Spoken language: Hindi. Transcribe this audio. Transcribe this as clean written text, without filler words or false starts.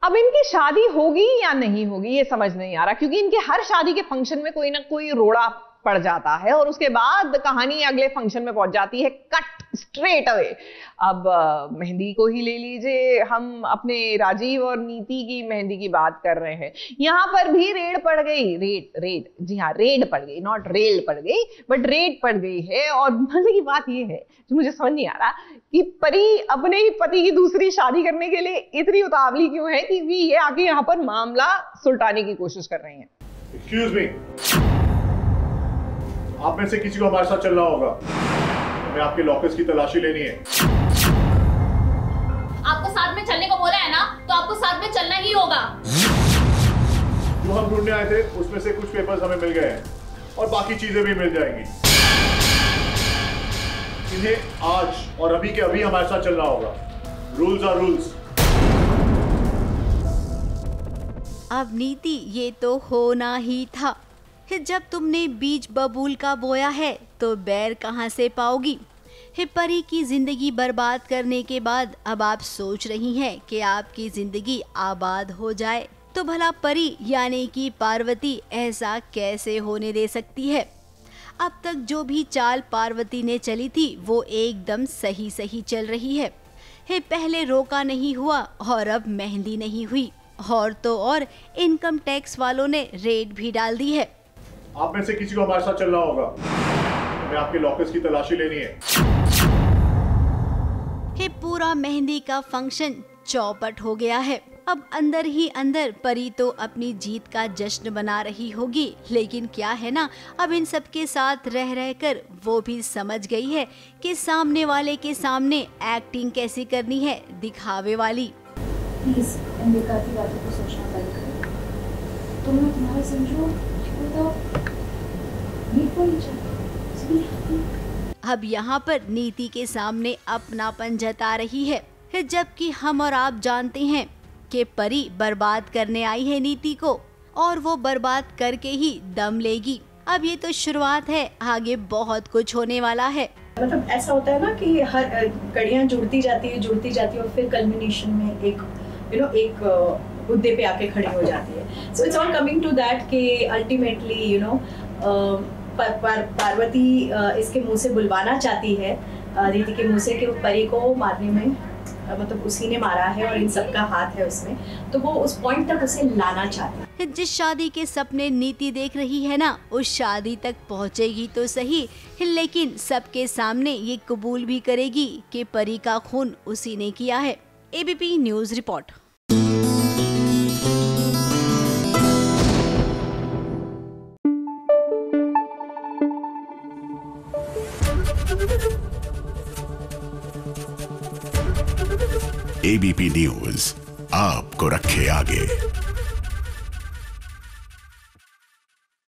अब इनकी शादी होगी या नहीं होगी ये समझ नहीं आ रहा, क्योंकि इनके हर शादी के फंक्शन में कोई ना कोई रोड़ा पड़ जाता है और उसके बाद कहानी अगले फंक्शन में पहुंच जाती है कट स्ट्रेट अवे। अब मेहंदी को ही ले लीजिए, हम अपने राजीव और नीति की मेहंदी की बात कर रहे हैं, यहां पर भी रेड पड़ गई, रेड जी हाँ रेड पड़ गई, नॉट रेड पड़ गई बट रेड पड़ गई है। और मजे की बात ये है जो मुझे समझ नहीं आ रहा कि परी अपने ही पति की दूसरी शादी करने के लिए इतनी उतावली क्यों है कि भी ये आके यहाँ पर मामला सुलटाने की कोशिश कर रही है। एक्सक्यूज मी, आप में से किसी को हमारे साथ चलना होगा, हमें आपके लॉकर्स की तलाशी लेनी है। आपको साथ में चलने को बोला है ना, तो आपको साथ में चलना ही होगा। जो हम ढूंढने आए थे उसमें से कुछ पेपर्स हमें मिल गए हैं और बाकी चीजें भी मिल जाएंगी। इन्हें आज और अभी के अभी हमारे साथ चलना होगा। Rules are rules. अब नीति ये तो होना ही था। जब तुमने बीज बबूल का बोया है तो बैर कहाँ से पाओगी। परी की जिंदगी बर्बाद करने के बाद अब आप सोच रही हैं कि आपकी जिंदगी आबाद हो जाए, तो भला परी यानी कि पार्वती ऐसा कैसे होने दे सकती है। अब तक जो भी चाल पार्वती ने चली थी वो एकदम सही सही चल रही है। पहले रोका नहीं हुआ और अब मेहंदी नहीं हुई, और तो और इनकम टैक्स वालों ने रेड भी डाल दी है। आप में से किसी को हमारे साथ चलना होगा, हमें आपके लॉकर्स की तलाशी लेनी है। पूरा मेहंदी का फंक्शन चौपट हो गया है। अब अंदर ही अंदर परी तो अपनी जीत का जश्न मना रही होगी, लेकिन क्या है ना, अब इन सब के साथ रह रहकर वो भी समझ गई है कि सामने वाले के सामने एक्टिंग कैसी करनी है, दिखावे वाली। प्लीज इन बेकार की बातों को सोचना बंद करो। तुम लोग तुम्हारा समझो तो अब यहाँ पर नीति के सामने अपनापन जता रही है, जबकि हम और आप जानते हैं कि परी बर्बाद करने आई है नीति को, और वो बर्बाद करके ही दम लेगी। अब ये तो शुरुआत है, आगे बहुत कुछ होने वाला है। मतलब ऐसा होता है ना कि हर कड़ियां जुड़ती जाती है और फिर कल्मिनेशन में एक मुद्दे पे आके खड़ी हो जाती है। So it's all coming to that कि अल्टीमेटली पार्वती इसके मुंह से बुलवाना चाहती है, नीति के मुंह से, कि परी को मारने में मतलब उसी ने मारा है और इन सब का हाथ है उसमें, तो वो उस पॉइंट तक उसे लाना चाहती है। जिस शादी के सपने नीति देख रही है ना, उस शादी तक पहुंचेगी तो सही, लेकिन सबके सामने ये कबूल भी करेगी कि परी का खून उसी ने किया है। ABP news report. ABP news आपको रखे आगे।